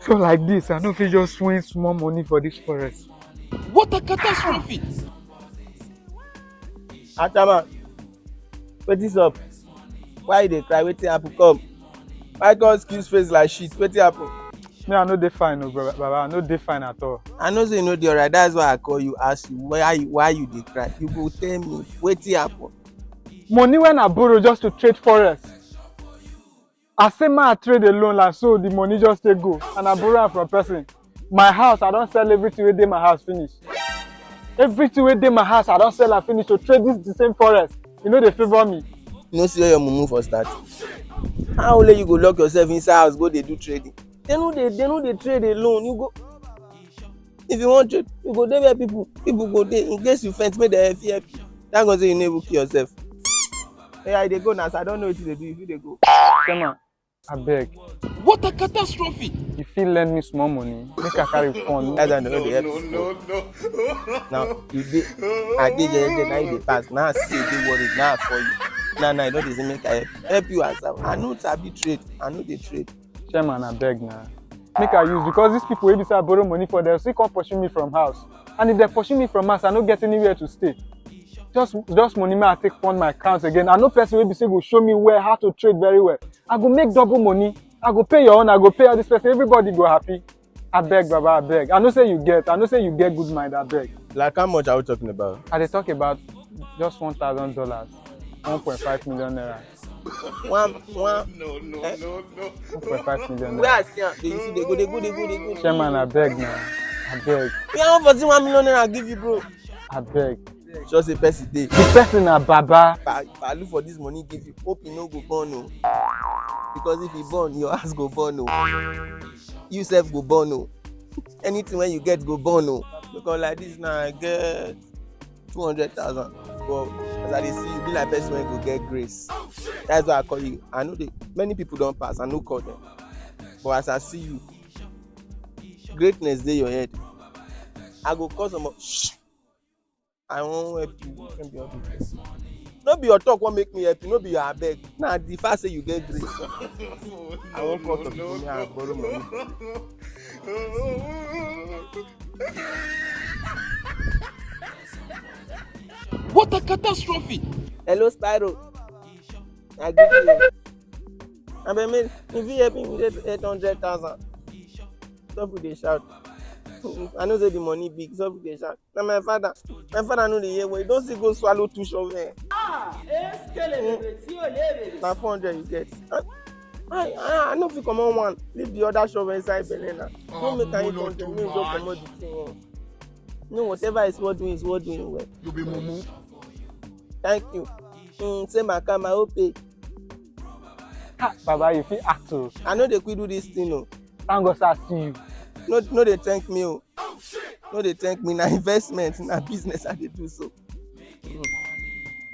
So like this, I know if you just win small money for this Forex. What a catastrophe! Atama, wetin up? Why you dey cry? Wetin happen? Come. Why God excuse face like shit? Wetin happen? Me, I know they fine, no, Baba. I know they fine at all. I know say you no dey alright. That's why I call you, ask you why you dey cry. You go tell me wetin happen. Money when I borrow just to trade Forex. I say I trade alone like so the money just take go and I borrow am from person. My house, I don't sell everything within my house finish. Everything within my house, I don't sell and finish to trade this the same Forex. You know they favor me. You know see where your mumu for start. How only you go lock yourself inside house go dey do trading? They no dey trade alone. You go if you wan trade, you go dey where people go dey in case you faint make dem help you. Thank God say you no even kill yourself. Yeah, I dey go now, so I don't know wetin dey do. If you dey go. Shema, I beg. What a catastrophe! You fit lend me small money, make I carry phone. That's why I no dey help you. Now you dey, I dey there, now you dey pass. Now I see you dey worried. Now I call you. Now I no dey say make I help you as I no sabi trade. I no dey trade. Chairman, I beg now. Make I use because these people wey be say I borrow money for them, still come pursue me from house. And if they pursue me from house, I no get anywhere to stay. Just money may I take fund my account again. I know person wey be say go show me how to trade very well. I go make double money. I go pay your own. I go pay all this person. Everybody go happy. I beg, Baba, I beg. I know say you get good mind. I beg. Like how much are we talking about? I dey talk about just $1,000, 1.5 million naira. One. No. 1.5 million Where I naira. see am, they go. Chairman, I beg now. I beg. We are 1 million naira I give you, bro. I beg. Just a person dey. The person na Baba. If I look for this money give you, hope you no go burn o. Because if you burn, your house go burn o. You sef go burn o. Anything when you get go burn o. Because like this now I get 200,000. But as I dey see you, be like person wey go get grace. That's why I call you. I know many people don pass, I no call them. But as I see you, greatness dey your head. I go call some shh. I wan help you. No be your talk wan make me help you, no be your abeg. Na the fact say you get grace. I wan call some people make I borrow money. What a catastrophe! Hello, Spyro. I give you. Abeg, if you help me with 800,000, stop with the shout. I know say the money big, stop with the shout. Na my father no dey hear well. You don see go swallow 2 shovel. Na 400 you get. I no fit comot one, leave the other shovel inside belle na. Don't make am 800, make you go comot the thing. No, whatever is worth doing well. You be mumu. Thank you. Say my car, my hope pay. Baba, you fit act o. I no dey quick do this thing o. Thank God say I see you. No dey thank me o. No dey thank me, na investment, na business I dey do so.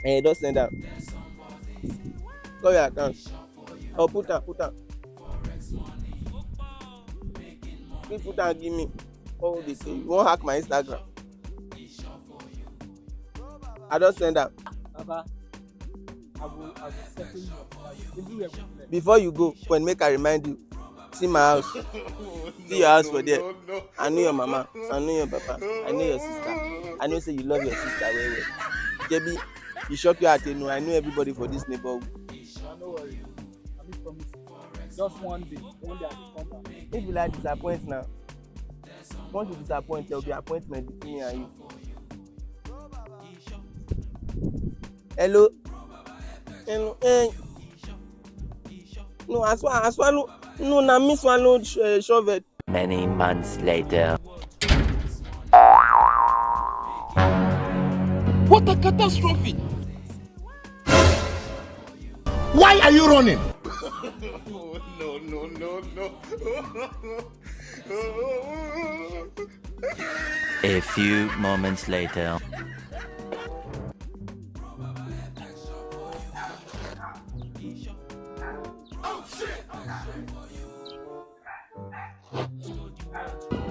Just send am. Call your account. Or put am. Please put am give me. What would they say? You wan hack my Instagram? I just send am. Baba, I will settle you. Everywhere we play. Before you go, when make I remind you, see my house. See your house for there. I know your mama. I know your papa. I know your sister. I know say you love your sister well. JB, you shock your heart, you know. I know everybody for this neighborhood. No worry. I will promise you. Just one day I will come back. If you like disappoint now, once you disappoint, there will be appointment between me and you. Hello. Hey. No, I swallow. No, na me swallow shovel. Many months later. What a catastrophe! Why are you running? A few moments later.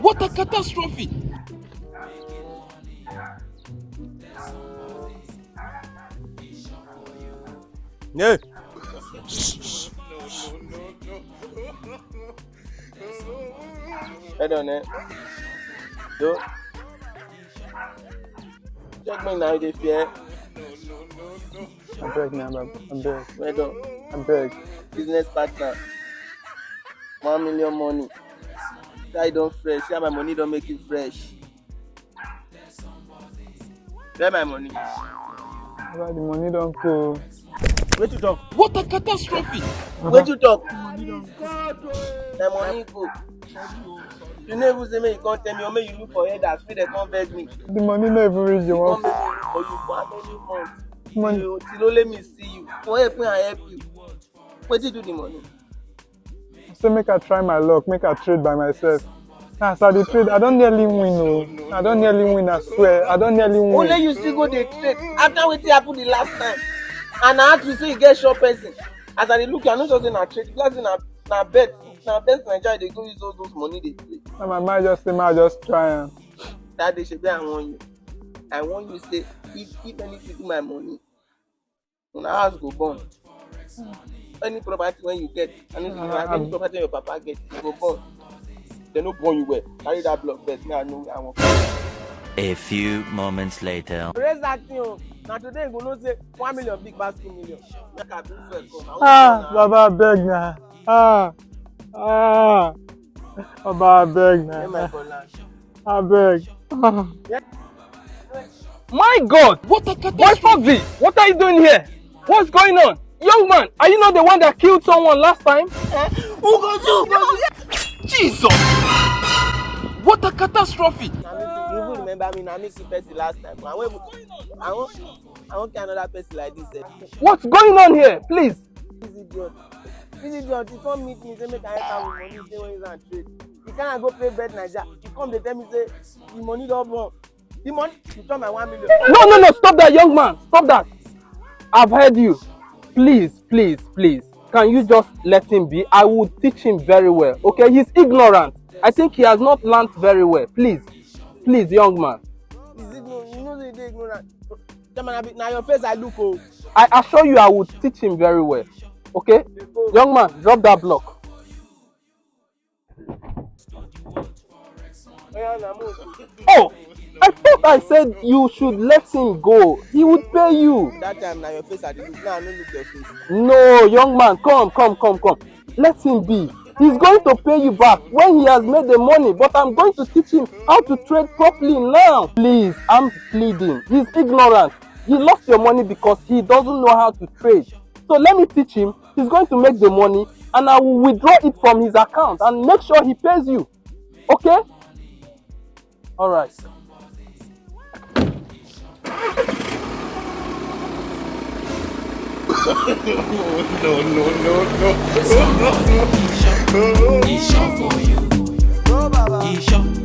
What a catastrophe! Yeah. Head on it. So, check me now, they fear. I beg now, I beg. Head on. I beg. Business partner. 1 million money. Try don't fresh. Yeah, my money don't make you fresh. Where my money? Baba, the money don't go. Where you talk? What a catastrophe! Where you talk? My money go. You never say me, you can't tell me, or may you look for headers, so they can't beg me. The money never reach you. You One. can't make me look for you for how many months? Money. Till let me see you. For help me, I help you. Where did you do the money? So make I try my luck, make I trade by myself. As I dey trade, I don't nearly win. Oh. I don't nearly win, I swear. I don't nearly win. Only you still go dey trade after wetin happen the last time. And I ask you say you get short person. As I dey look, I no just say na trade. Because na bet. Na bet Nigeria dey go use all those money dey trade. And my mind just say, I just try am. That day shebi I warn you. I warn you say if anything do my money, una house go burn. Any property when you get, and if any property your papa get, you go burn. They no burn you well. Carry that block first. Me I know I want. A few moments later. Raise that thing o. Na today you go know say 1 million big pass 2 million. Make I bring first come. Baba, beg now. Baba, beg Hey, my now. brother. I beg. My God! What a catastrophe! Boy Foxy, what are you doing here? What's going on? Young man, are you not the one that killed someone last time? Who go do? Jesus! What a catastrophe! You even remember me? Na me kill person last time. I won't kill another person like this. What's going on here? Please. This idiot, he come meet me say make I help am with money say when he's on trade. He can't go play bet Naija. He come dey tell me say the money don burn. The money you turn my 1 million. No, stop that, young man. Stop that. I've heard you. Please. Can you just let him be? I will teach him very well. Okay, he's ignorant. I think he has not learned very well. Please, young man. Is ignorant? You know say he dey ignorant. Na your face I look o. I assure you I will teach him very well. Okay? Young man, drop that block. Oh, I thought I said you should let him go. He would pay you. That time na your face I dey look. Now I no look your face. No, young man, come. Let him be. He's going to pay you back when he has made the money, but I'm going to teach him how to trade properly now. Please, I'm pleading. He's ignorant. He lost your money because he doesn't know how to trade. So let me teach him. He's going to make the money and I will withdraw it from his account and make sure he pays you. Okay? All right. No. Isha for you. Bro, Baba. Isha.